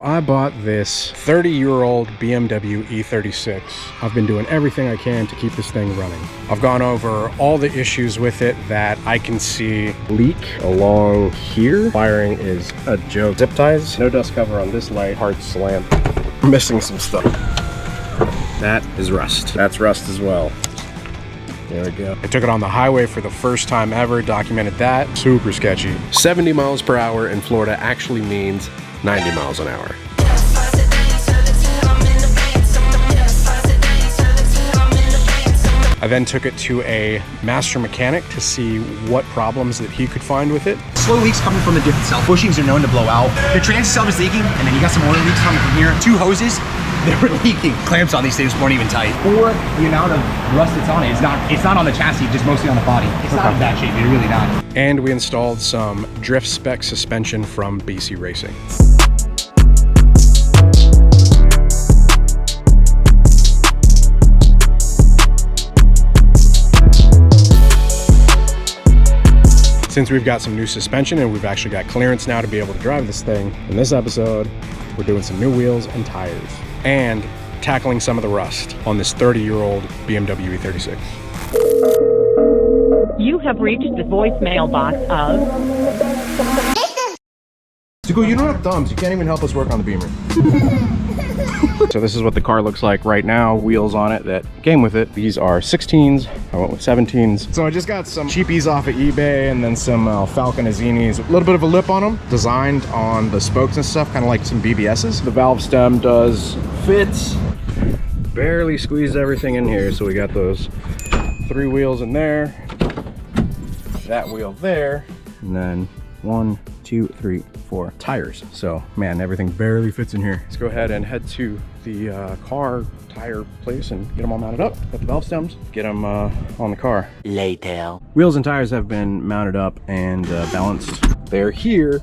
I bought this 30-year-old BMW E36. I've been doing everything I can to keep this thing running. I've gone over all the issues with it that I can see. Leak along here. Wiring is a joke. Zip ties. No dust cover on this light. Hard slam. Missing some stuff. That is rust. That's rust as well. There we go. I took it on the highway for the first time ever. Documented that. Super sketchy. 70 miles per hour in Florida actually means 90 miles an hour. I then took it to a master mechanic to see what problems that he could find with it. Slow leaks coming from the diff itself. Bushings are known to blow out. The trans itself is leaking, and then you got some oil leaks coming from here. Two hoses, they were leaking. Clamps on these things weren't even tight. For the amount of rust that's on it, it's not on the chassis, just mostly on the body. It's not in bad shape, it's really not. And we installed some drift spec suspension from BC Racing. Since we've got some new suspension and we've actually got clearance now to be able to drive this thing, in this episode, we're doing some new wheels and tires and tackling some of the rust on this 30-year-old BMW E36. You have reached the voicemail box of... Dugo, you don't have thumbs. You can't even help us work on the Beamer. So this is what the car looks like right now. Wheels on it that came with it. These are 16s. I went with 17s. So I just got some cheapies off of eBay and then some Falcon Azzinis. A little bit of a lip on them. Designed on the spokes and stuff, kind of like some BBSs. The valve stem does fit. Barely squeezed everything in here. So we got those 3 wheels in there. That wheel there. And then 1, 2, 3, 4 tires. So man, everything barely fits in here. Let's go ahead and head to the car tire place and get them all mounted up. Got the valve stems, get them on the car. Later. Wheels and tires have been mounted up and balanced. They're here,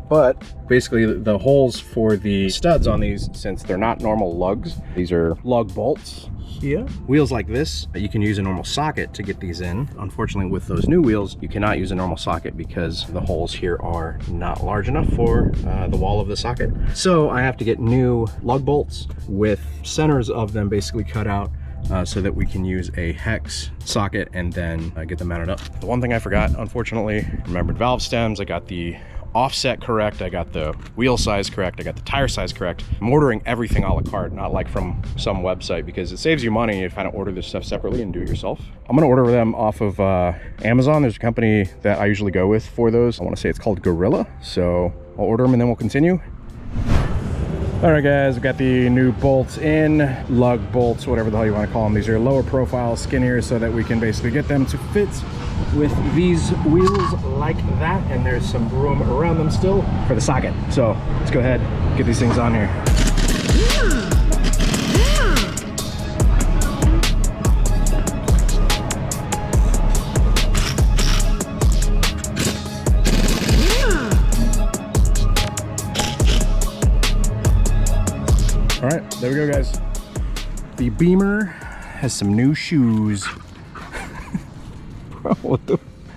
but basically the holes for the studs on these, since they're not normal lugs, these are lug bolts. Yeah. Wheels like this, you can use a normal socket to get these in. Unfortunately, with those new wheels, you cannot use a normal socket because the holes here are not large enough for the wall of the socket. So I have to get new lug bolts with centers of them basically cut out so that we can use a hex socket and then get them mounted up. The one thing I forgot, unfortunately, remembered valve stems. I got the offset correct, I got the wheel size correct, I got the tire size correct. I'm ordering everything a la carte, not like from some website, because it saves you money if I don't order this stuff separately and do it yourself. I'm gonna order them off of Amazon. There's a company that I usually go with for those. I want to say it's called Gorilla, so I'll order them and then we'll continue. All right guys, we got the new bolts in, lug bolts, whatever the hell you want to call them. These are lower profile, skinnier, so that we can basically get them to fit with these wheels like that, and there's some room around them still for the socket. So let's go ahead, get these things on here. All right, there we go guys. The Beamer has some new shoes.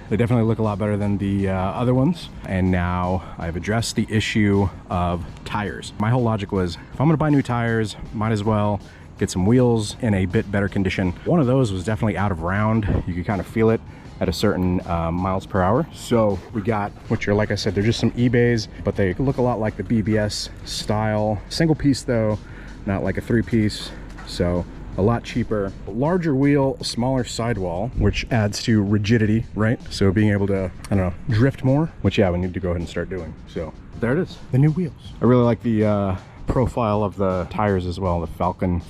They definitely look a lot better than the other ones. And now I've addressed the issue of tires. My whole logic was, if I'm gonna buy new tires, might as well get some wheels in a bit better condition. One of those was definitely out of round. You could kind of feel it at a certain miles per hour. So we got, which are, like I said, they're just some eBays, but they look a lot like the BBS style. Single piece though, not like a 3-piece. So a lot cheaper, larger wheel, smaller sidewall, which adds to rigidity, right? So being able to, I don't know, drift more, which yeah, we need to go ahead and start doing. So there it is, the new wheels. I really like the profile of the tires as well, the Falcon,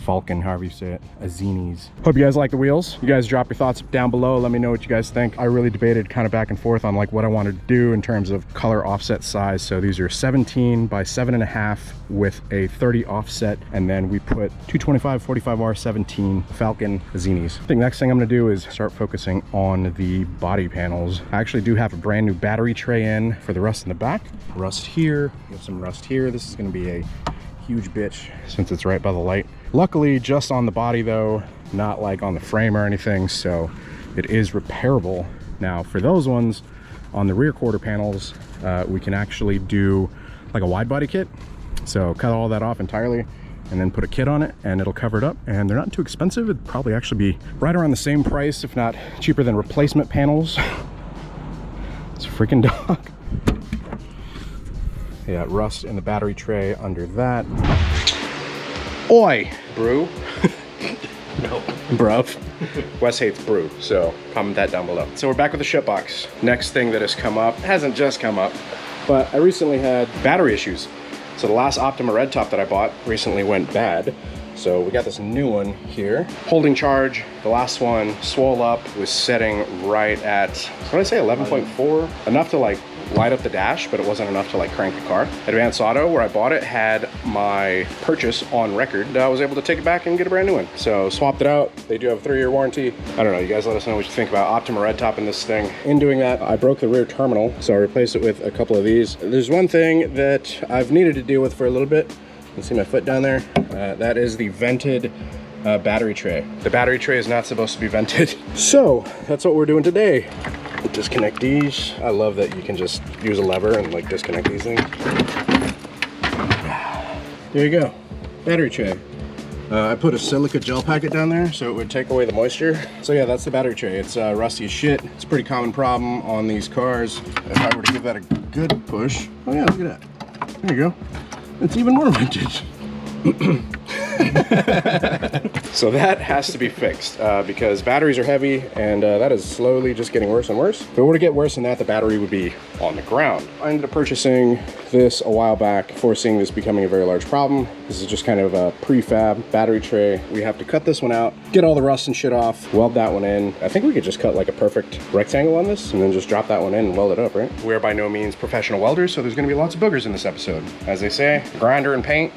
however you say it, Azzinis. Hope you guys like the wheels. You guys drop your thoughts down below. Let me know what you guys think. I really debated kind of back and forth on like what I wanted to do in terms of color offset size. So these are 17 by 7.5 with a 30 offset, and then we put 225 45R 17 Falcon Azzinis. I think next thing I'm gonna do is start focusing on the body panels. I actually do have a brand new battery tray in for the rust in the back. Rust here, we have some rust here. This is gonna be a huge bitch since it's right by the light. Luckily just on the body though, not like on the frame or anything, so it is repairable. Now for those ones on the rear quarter panels, we can actually do like a wide body kit So cut all that off entirely and then put a kit on it and it'll cover it up, and they're not too expensive. It'd probably actually be right around the same price, if not cheaper than replacement panels. It's a freaking dog. Yeah, rust in the battery tray under that. Oi, brew. No. Bruv. Wes hates brew, so comment that down below. So we're back with the ship box. Next thing that has come up, hasn't just come up, but I recently had battery issues. So the last Optima Red Top that I bought recently went bad. So we got this new one here. Holding charge, the last one swole up, was setting right at, what did I say, 11.4? Enough to like light up the dash, but it wasn't enough to like crank the car. Advanced Auto, where I bought it, had my purchase on record. I was able to take it back and get a brand new one. So swapped it out. They do have a 3-year warranty. I don't know, you guys let us know what you think about Optima Red Top in this thing. In doing that, I broke the rear terminal, so I replaced it with a couple of these. There's one thing that I've needed to deal with for a little bit. You can see my foot down there. That is the vented battery tray. The battery tray is not supposed to be vented. So that's what we're doing today. Disconnect these. I love that you can just use a lever and like disconnect these things. There you go, battery tray. I put a silica gel packet down there so it would take away the moisture. So yeah, that's the battery tray. It's rusty as shit. It's a pretty common problem on these cars. If I were to give that a good push, oh yeah, look at that. There you go. It's even more vintage. So that has to be fixed because batteries are heavy, and that is slowly just getting worse and worse. If it were to get worse than that, the battery would be on the ground. I ended up purchasing this a while back, foreseeing this becoming a very large problem. This is just kind of a prefab battery tray. We have to cut this one out, get all the rust and shit off, weld that one in. I think we could just cut like a perfect rectangle on this and then just drop that one in and weld it up, right? We're by no means professional welders, so there's gonna be lots of boogers in this episode. As they say, grinder and paint.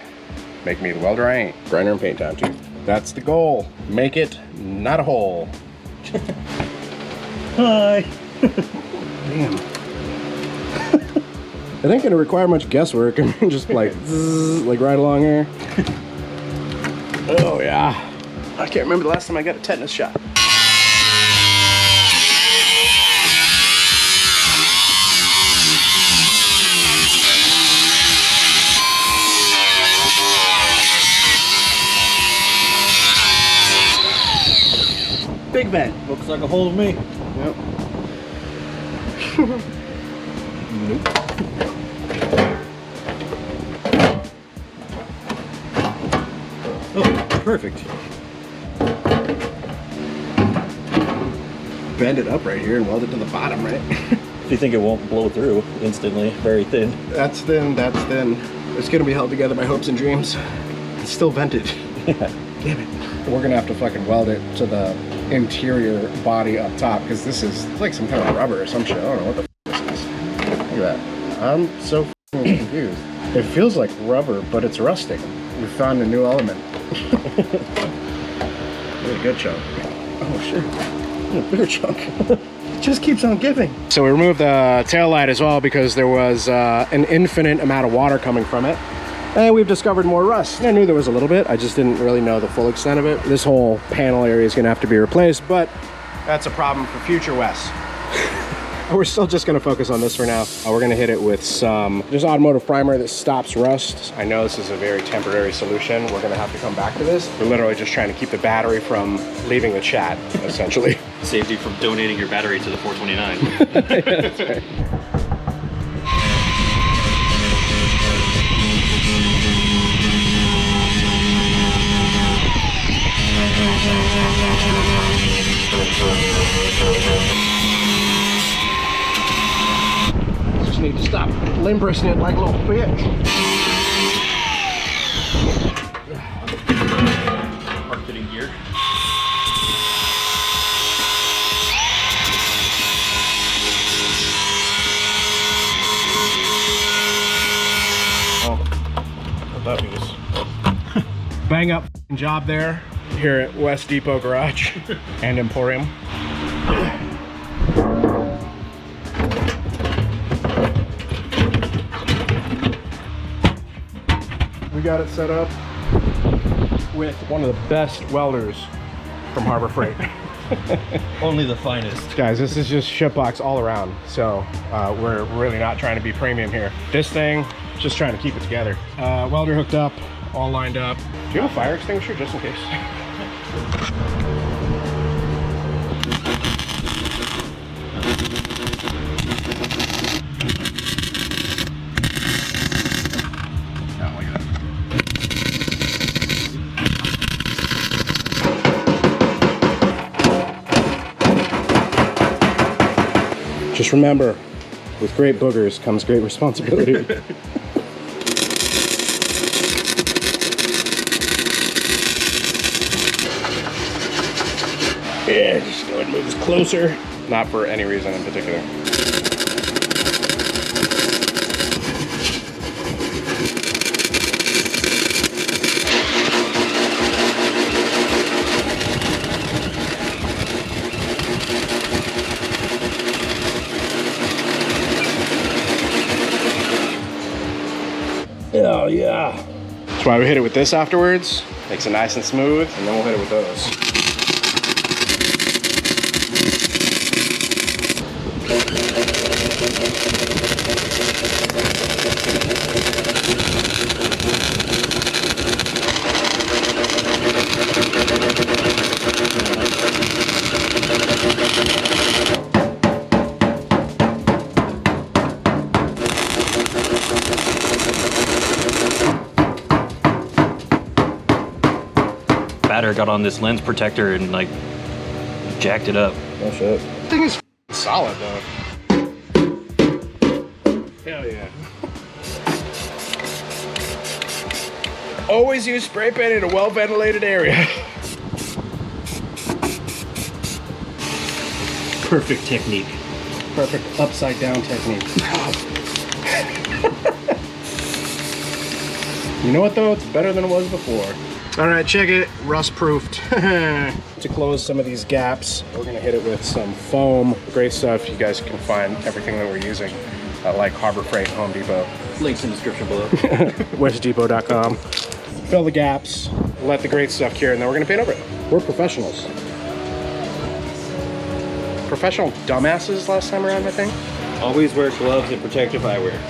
Make me the welder I ain't. Grinder and paint time too. That's the goal. Make it not a hole. Hi. Damn. It ain't gonna require much guesswork. I mean, just like, zzz, like right along here. Oh yeah. I can't remember the last time I got a tetanus shot. Big vent. Looks like a hole to me. Yep. Nope. Oh, perfect. Bend it up right here and weld it to the bottom, right? If you think it won't blow through instantly, very thin. That's thin, that's thin. It's gonna be held together by hopes and dreams. It's still vented. Yeah. Damn it. We're gonna have to fucking weld it to the interior body up top, because this is like some kind of rubber or some shit. I don't know what the this is. Look at that. I'm so confused. It feels like rubber, but it's rusting. We found a new element. Really good chunk. Oh shit. A bigger chunk. It just keeps on giving. So we removed the tail light as well because there was an infinite amount of water coming from it. And we've discovered more rust. I knew there was a little bit, I just didn't really know the full extent of it. This whole panel area is gonna have to be replaced, but that's a problem for future Wes. We're still just gonna focus on this for now. We're gonna hit it with some just automotive primer that stops rust. I know this is a very temporary solution. We're gonna have to come back to this. We're literally just trying to keep the battery from leaving the chat, essentially. Saved you from donating your battery to the 429. That's right. Just need to stop limbrissing it like a little bitch. Park fitting gear. Oh, what that means. Bang up job there here at West Depot Garage and Emporium. We got it set up with one of the best welders from Harbor Freight. Only the finest. Guys, this is just shipbox all around, so we're really not trying to be premium here. This thing Just trying to keep it together. Welder hooked up, all lined up. Do you have a fire extinguisher just in case? Just remember, with great boogers comes great responsibility. Yeah, just go ahead and move this closer. Not for any reason in particular. Oh yeah. That's why we hit it with this afterwards. Makes it nice and smooth, and then we'll hit it with those. Batter got on this lens protector and like jacked it up. Oh shit. This thing is solid though. Hell yeah. Always use spray paint in a well ventilated area. Perfect technique. Perfect upside down technique. You know what though? It's better than it was before. All right, check it, rust proofed. To close some of these gaps, we're gonna hit it with some foam. Great stuff. You guys can find everything that we're using like Harbor Freight, Home Depot. Links in the description below. WestDepot.com. Fill the gaps, let the great stuff cure, and then we're gonna paint over it. We're professionals. Professional dumbasses last time around, I think. Always wear gloves and protective eyewear.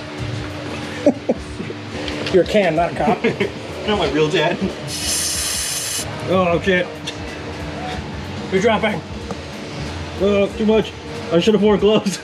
You're a can, not a cop. Not my real dad. Oh shit. You're dropping. Oh, too much. I should have worn gloves.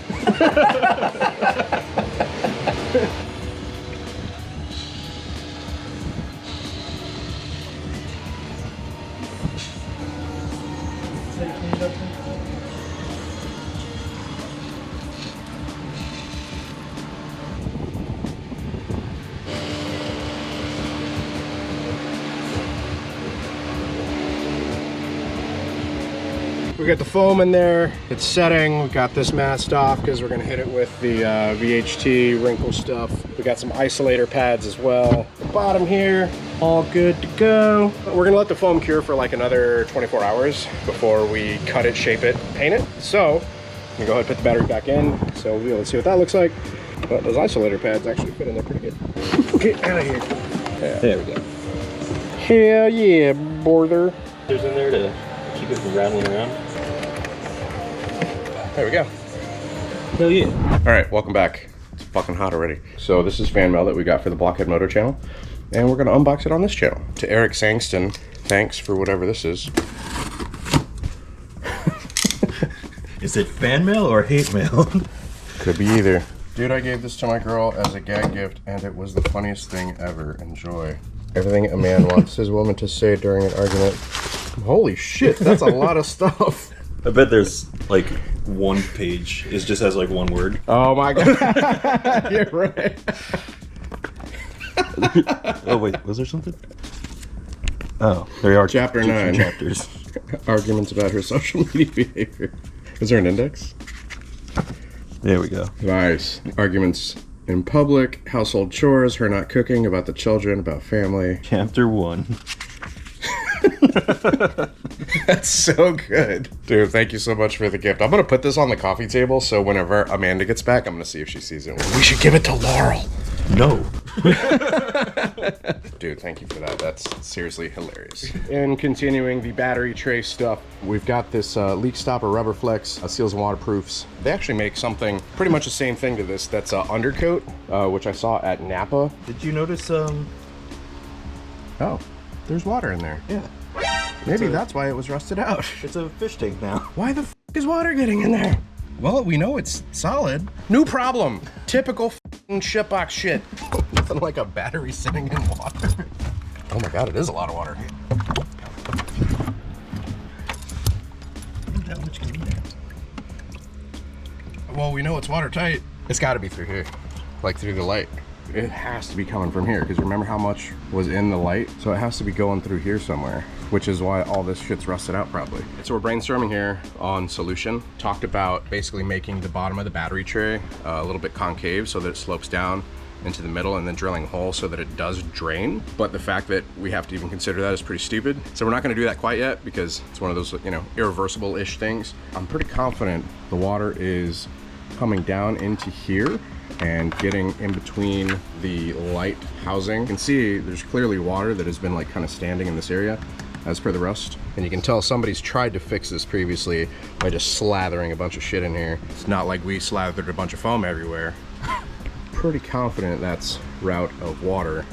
We got the foam in there, it's setting. We got this masked off because we're gonna hit it with the VHT wrinkle stuff. We got some isolator pads as well. The bottom here, all good to go. We're gonna let the foam cure for like another 24 hours before we cut it, shape it, paint it. So, I'm gonna go ahead and put the battery back in. So we'll be able to see what that looks like. But those isolator pads actually fit in there pretty good. Get out of here. Yeah. There we go. Hell yeah, border. There's in there to keep it from rattling around. There we go. Hell yeah. All right, welcome back. It's fucking hot already. So this is fan mail that we got for the Blockhead Moto channel, and we're gonna unbox it on this channel. To Eric Sangston, thanks for whatever this is. Is it fan mail or hate mail? Could be either. Dude, I gave this to my girl as a gag gift, and it was the funniest thing ever. Enjoy. Everything a man wants his woman to say during an argument. Holy shit, that's a lot of stuff. I bet there's like one page is just has like one word. Oh my god. You're right. Oh wait, was there something? Oh, there are Chapter 9. chapters. Arguments about her social media behavior. Is there an index? There we go. Nice. Arguments in public, household chores, her not cooking, about the children, about family. Chapter 1. That's so good. Dude, thank you so much for the gift. I'm gonna put this on the coffee table so whenever Amanda gets back, I'm gonna see if she sees it. We should give it to Laurel. No. Dude, thank you for that. That's seriously hilarious. And continuing the battery tray stuff, we've got this leak stopper rubber flex, seals and waterproofs. They actually make something pretty much the same thing to this. That's undercoat, which I saw at Napa. Did you notice? Oh, there's water in there. Yeah. Maybe that's why it was rusted out. It's a fish tank now. Why the f is water getting in there? Well, we know it's solid. New problem. Typical f***ing shitbox shit. Nothing like a battery sitting in water. Oh my god, it is a lot of water. That much can be there. Well, we know it's watertight. It's got to be through here, like through the light. It has to be coming from here because remember how much was in the light? So it has to be going through here somewhere, which is why all this shit's rusted out probably. So we're brainstorming here on solution. Talked about basically making the bottom of the battery tray a little bit concave so that it slopes down into the middle and then drilling a hole so that it does drain. But the fact that we have to even consider that is pretty stupid. So we're not gonna do that quite yet because it's one of those, you know, irreversible-ish things. I'm pretty confident the water is coming down into here and getting in between the light housing. You can see there's clearly water that has been like kind of standing in this area as per the rust. And you can tell somebody's tried to fix this previously by just slathering a bunch of shit in here. It's not like we slathered a bunch of foam everywhere. Pretty confident that's route of water.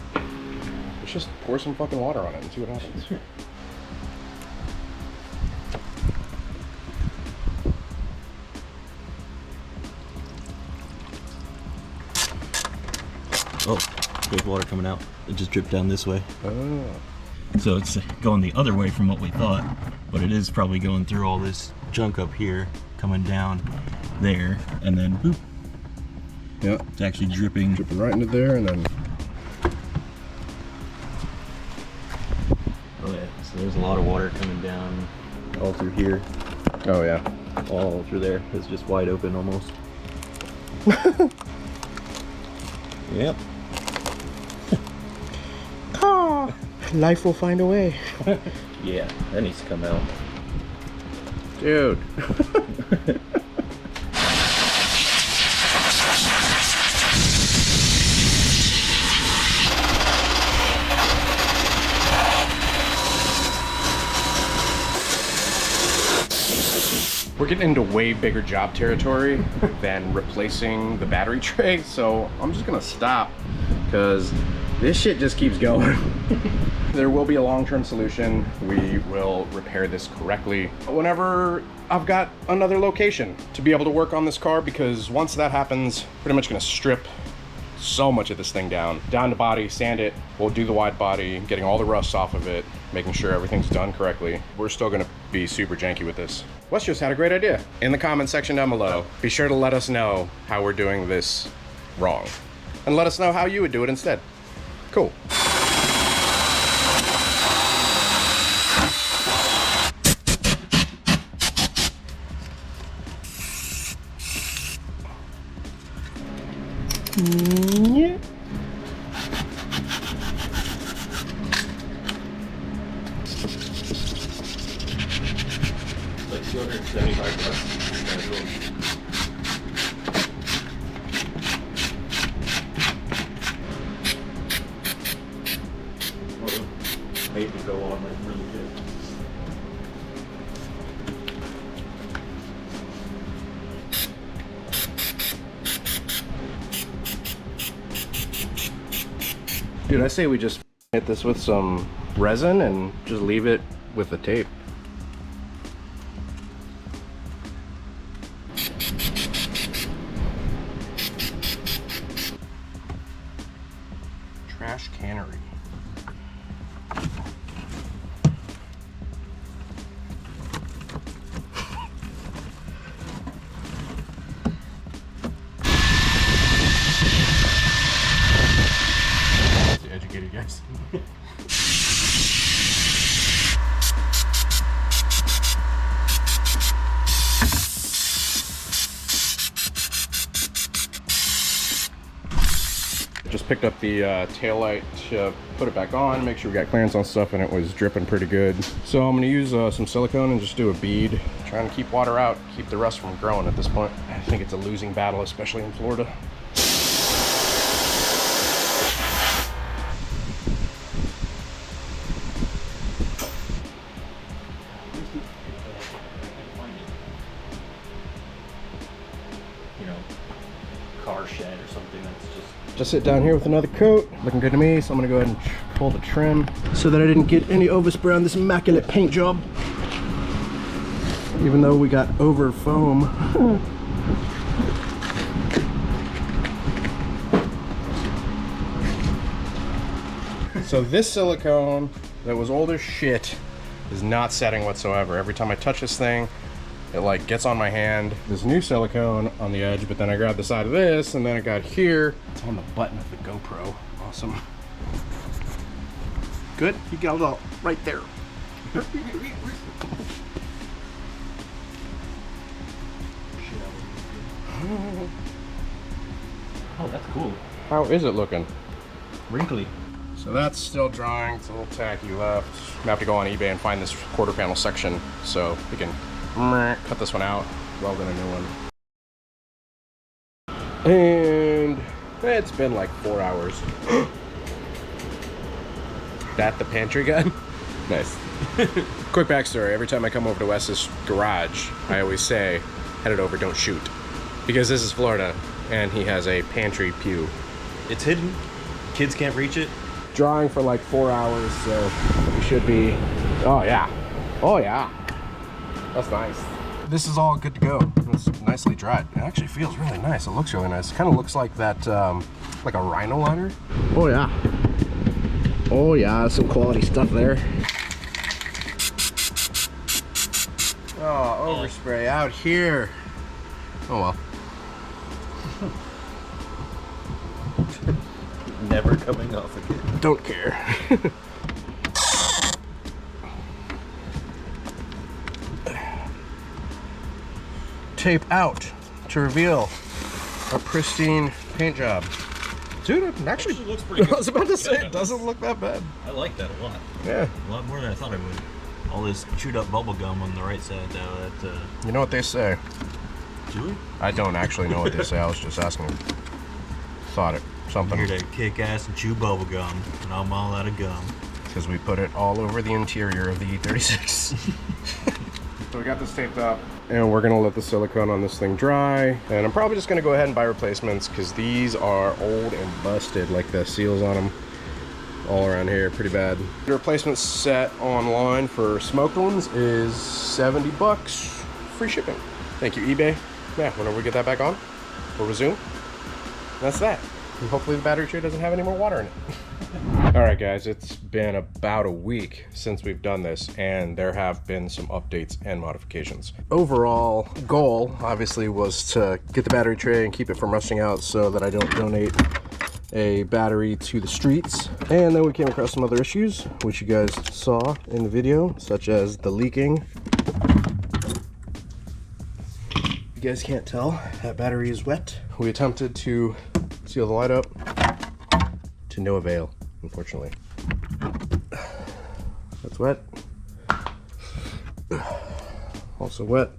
Let's just pour some fucking water on it and see what happens. Oh, there's water coming out. It just dripped down this way. Oh. So it's going the other way from what we thought, but it is probably going through all this junk up here, coming down there, and then boop. Yeah. It's actually dripping. Dripping right into there and then. Oh yeah, so there's a lot of water coming down all through here, Oh yeah. all through there. It's just wide open almost. Yep. Oh, life will find a way. Yeah, that needs to come out. Dude. We're getting into way bigger job territory than replacing the battery tray, so I'm just gonna stop because this shit just keeps going. There will be a long-term solution. We will repair this correctly whenever I've got another location to be able to work on this car, because once that happens, pretty much gonna strip so much of this thing down to body, sand it. We'll do the wide body, getting all the rust off of it, making sure everything's done correctly. We're still gonna be super janky with this. Wes just had a great idea. In the comment section down below, be sure to let us know how we're doing this wrong. And let us know how you would do it instead. Cool. Yeah. Like $275. Made to go on like really good. Dude, I say we just hit this with some resin and just leave it with the tape. Trash cannery. Educated guys. Just picked up the tail light to put it back on, make sure we got clearance on stuff, and it was dripping pretty good. So I'm gonna use some silicone and just do a bead, trying to keep water out, keep the rust from growing at this point. I think it's a losing battle, especially in Florida. Just sit down here with another coat. Looking good to me, so I'm gonna go ahead and pull the trim so that I didn't get any overspray on this immaculate paint job. Even though we got over foam. So this silicone that was old as shit is not setting whatsoever. Every time I touch this thing, it like gets on my hand. There's new silicone on the edge, but then I grab the side of this and then it got here. It's on the button of the GoPro. Awesome. Good, you got it all right there. Oh, that's cool. How is it looking? Wrinkly. So that's still drying, it's a little tacky left. I'm gonna have to go on eBay and find this quarter panel section so we can cut this one out, weld in a new one. And it's been like 4 hours. That the pantry gun? Nice. Quick backstory, every time I come over to Wes's garage, I always say, head it over, don't shoot. Because this is Florida, and he has a pantry pew. It's hidden. Kids can't reach it. Drying for like 4 hours, so we should be, oh yeah, that's nice. This is all good to go. It's nicely dried. It actually feels really nice. It looks really nice. It kind of looks like that, like a rhino liner. Oh yeah, some quality stuff there. Oh, overspray out here. Oh well. Never coming off again. Don't care. Tape out to reveal a pristine paint job. Dude, it actually looks pretty good. I was about to say, it doesn't look that bad. I like that a lot. Yeah. A lot more than I thought I would. All this chewed up bubble gum on the right side though, that You know what they say? do we? I don't actually know what they say. I was just asking. Thought it. I'm Something. here to kick ass and chew bubble gum, and I'm all out of gum. Because we put it all over the interior of the E36. So we got this taped up, and we're gonna let the silicone on this thing dry. And I'm probably just gonna go ahead and buy replacements because these are old and busted, like the seals on them all around here, pretty bad. The replacement set online for smoked ones is 70 bucks, free shipping. Thank you, eBay. Yeah, whenever we get that back on, we'll resume. That's that. And hopefully the battery tray doesn't have any more water in it. All right, guys, it's been about a week since we've done this, and there have been some updates and modifications. Overall goal, obviously, was to get the battery tray and keep it from rusting out so that I don't donate a battery to the streets. And then we came across some other issues, which you guys saw in the video, such as the leaking. You guys can't tell, that battery is wet. We attempted to seal the light up, to no avail, unfortunately. That's wet. Also wet.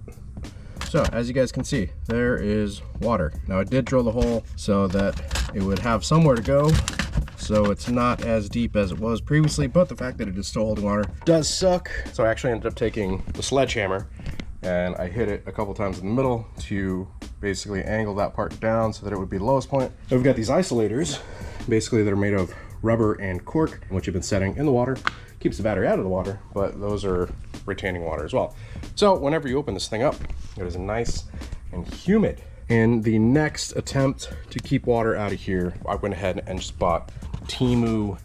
So, as you guys can see, there is water. Now I did drill the hole so that it would have somewhere to go, so it's not as deep as it was previously, but the fact that it is still holding water does suck. So I actually ended up taking the sledgehammer and I hit it a couple times in the middle to basically angle that part down so that it would be the lowest point. And we've got these isolators, basically that are made of rubber and cork, which have been setting in the water. Keeps the battery out of the water, but those are retaining water as well. So whenever you open this thing up, it is nice and humid. In the next attempt to keep water out of here, I went ahead and just bought Temu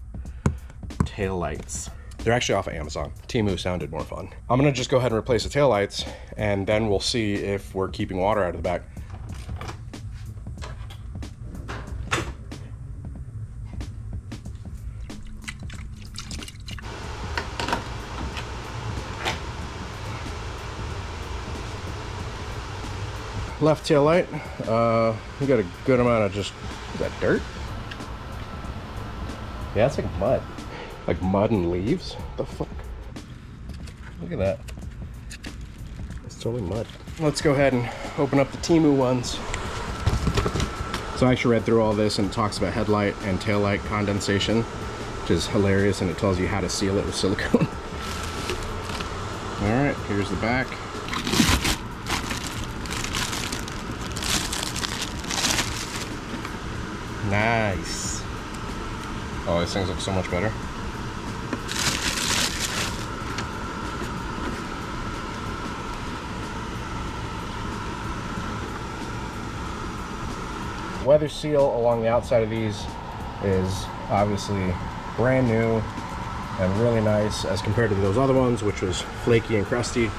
taillights. They're actually off of Amazon. Temu sounded more fun. I'm gonna just go ahead and replace the taillights, and then we'll see if we're keeping water out of the back. Left tail light, we got a good amount of just, is that dirt? Yeah, it's like mud. Like mud and leaves? What the fuck? Look at that. It's totally mud. Let's go ahead and open up the Temu ones. So I actually read through all this and it talks about headlight and tail light condensation, which is hilarious, and it tells you how to seal it with silicone. All right, here's the back. Nice. Oh, these things look so much better. Weather seal along the outside of these is obviously brand new and really nice as compared to those other ones, which was flaky and crusty.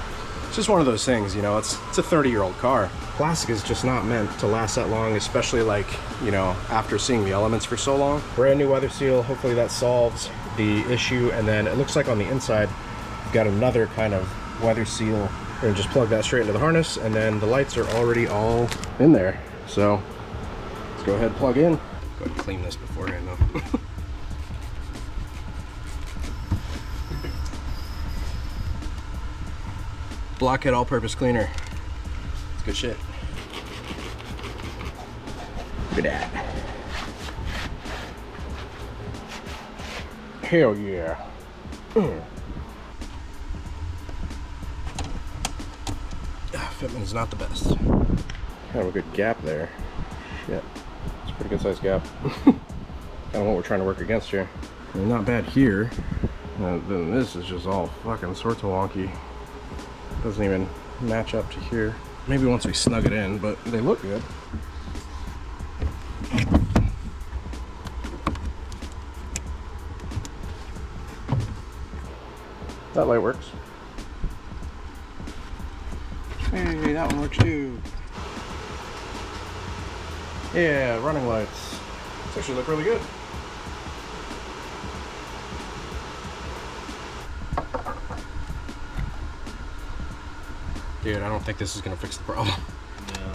It's just one of those things, you know, it's a 30-year-old car. Plastic is just not meant to last that long, especially like, you know, after seeing the elements for so long. Brand new weather seal, hopefully that solves the issue. And then it looks like on the inside, you've got another kind of weather seal. And just plug that straight into the harness, and then the lights are already all in there. So let's go ahead and plug in. Go ahead and clean this beforehand though. Blockhead all-purpose cleaner. It's good shit. Look at that. Hell yeah. Fitment is not the best. Kind of a good gap there. Shit. It's a pretty good sized gap. Kind of what we're trying to work against here. I mean, not bad here. Then this is just all fucking sorts of wonky. Doesn't even match up to here. Maybe once we snug it in, but they look good. That light works. Hey, that one works too. Yeah, running lights. These actually look really good. Dude, I don't think this is gonna fix the problem. No.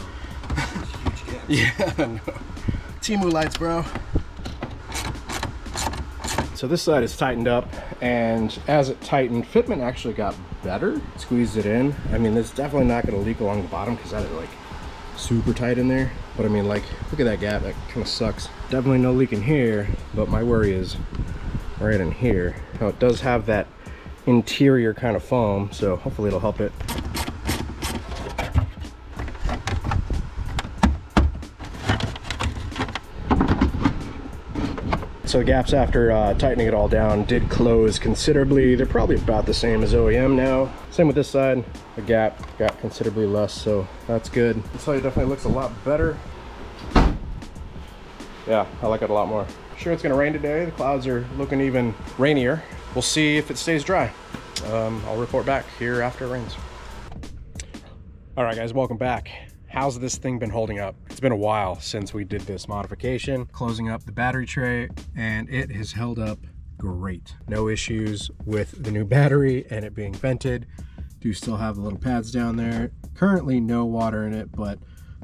Huge gap. Yeah, no. Timu lights, bro. So this side is tightened up, and as it tightened, fitment actually got better. Squeezed it in. I mean, it's definitely not gonna leak along the bottom because that is like super tight in there. But I mean, like, look at that gap, that kind of sucks. Definitely no leak in here, but my worry is right in here. Now it does have that interior kind of foam, so hopefully it'll help it. So the gaps after tightening it all down did close considerably. They're probably about the same as OEM now. Same with this side. The gap got considerably less, so that's good. This side definitely looks a lot better. Yeah, I like it a lot more. Sure, it's gonna rain today. The clouds are looking even rainier. We'll see if it stays dry. I'll report back here after it rains. All right, guys, welcome back. How's this thing been holding up? It's been a while since we did this modification, closing up the battery tray, and it has held up great. No issues with the new battery and it being vented. Do still have the little pads down there. Currently no water in it, but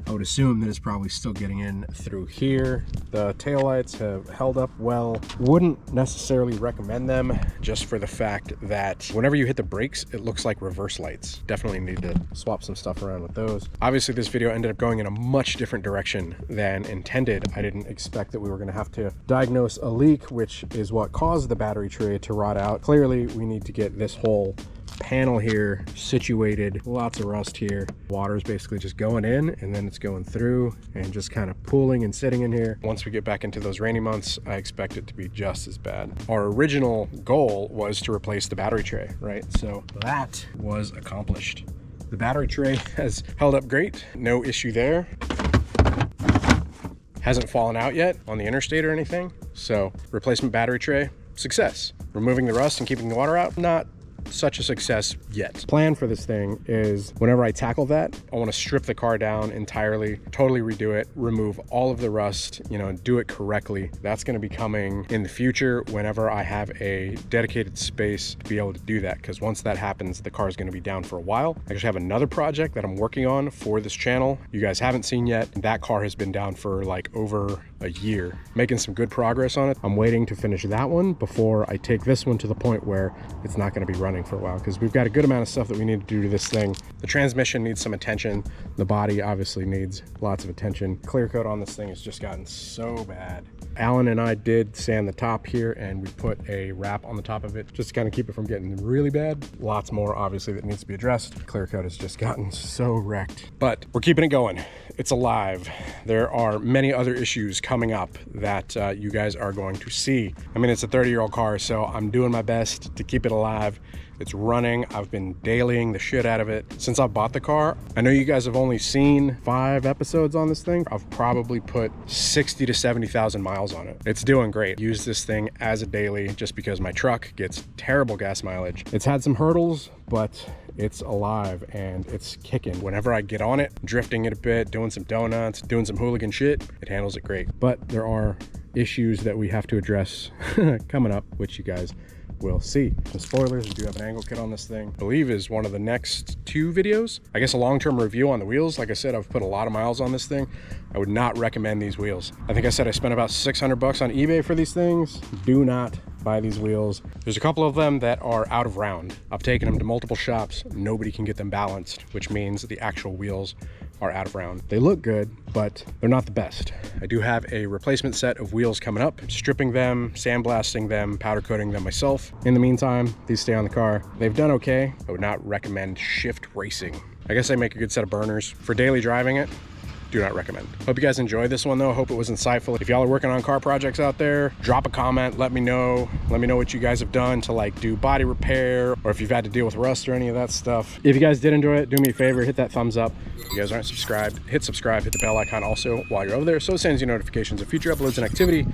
I would assume that it's probably still getting in through here. The taillights have held up well. Wouldn't necessarily recommend them just for the fact that whenever you hit the brakes, it looks like reverse lights. Definitely need to swap some stuff around with those. Obviously, this video ended up going in a much different direction than intended. I didn't expect that we were gonna have to diagnose a leak, which is what caused the battery tray to rot out. Clearly, we need to get this whole panel here situated. Lots of rust here. Water's basically just going in and then it's going through and just kind of pooling and sitting in here. Once we get back into those rainy months, I expect it to be just as bad. Our original goal was to replace the battery tray, right? So that was accomplished. The battery tray has held up great. No issue there. Hasn't fallen out yet on the interstate or anything. So replacement battery tray, success. Removing the rust and keeping the water out, not such a success yet. Plan for this thing is whenever I tackle that, I want to strip the car down entirely, totally redo it, remove all of the rust, you know, do it correctly. That's going to be coming in the future whenever I have a dedicated space to be able to do that, because once that happens, the car is going to be down for a while. I actually have another project that I'm working on for this channel you guys haven't seen yet. That car has been down for like over a year, making some good progress on it. I'm waiting to finish that one before I take this one to the point where it's not going to be running for a while, because we've got a good amount of stuff that we need to do to this thing. The transmission needs some attention. The body obviously needs lots of attention. Clear coat on this thing has just gotten so bad. Alan and I did sand the top here, and we put a wrap on the top of it just to kind of keep it from getting really bad. Lots more obviously that needs to be addressed. Clear coat has just gotten so wrecked, but we're keeping it going. It's alive. There are many other issues coming up that you guys are going to see. I mean, it's a 30-year-old car, so I'm doing my best to keep it alive. It's running. I've been dailying the shit out of it since I bought the car. I know you guys have only seen 5 episodes on this thing. I've probably put 60 to 70,000 miles on it. It's doing great. Use this thing as a daily just because my truck gets terrible gas mileage. It's had some hurdles, but it's alive and it's kicking. Whenever I get on it, drifting it a bit, doing some donuts, doing some hooligan shit, it handles it great. But there are issues that we have to address coming up, which you guys will see. Some spoilers, we do have an angle kit on this thing. I believe is one of the next 2 videos. I guess a long-term review on the wheels. Like I said, I've put a lot of miles on this thing. I would not recommend these wheels. I think I said I spent about 600 bucks on eBay for these things. Do not buy these wheels. There's a couple of them that are out of round. I've taken them to multiple shops. Nobody can get them balanced, which means the actual wheels are out of round. They look good, but they're not the best. I do have a replacement set of wheels coming up. I'm stripping them, sandblasting them, powder coating them myself. In the meantime, these stay on the car. They've done okay. I would not recommend shift racing. I guess they make a good set of burners. For daily driving it, do not recommend. Hope you guys enjoyed this one though. Hope it was insightful. If y'all are working on car projects out there, drop a comment, let me know. Let me know what you guys have done to like do body repair, or if you've had to deal with rust or any of that stuff. If you guys did enjoy it, do me a favor, hit that thumbs up. If you guys aren't subscribed, hit subscribe, hit the bell icon also while you're over there, so it sends you notifications of future uploads and activity.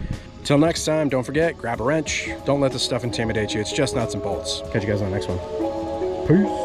Till next time, don't forget, grab a wrench. Don't let this stuff intimidate you. It's just nuts and bolts. Catch you guys on the next one. Peace.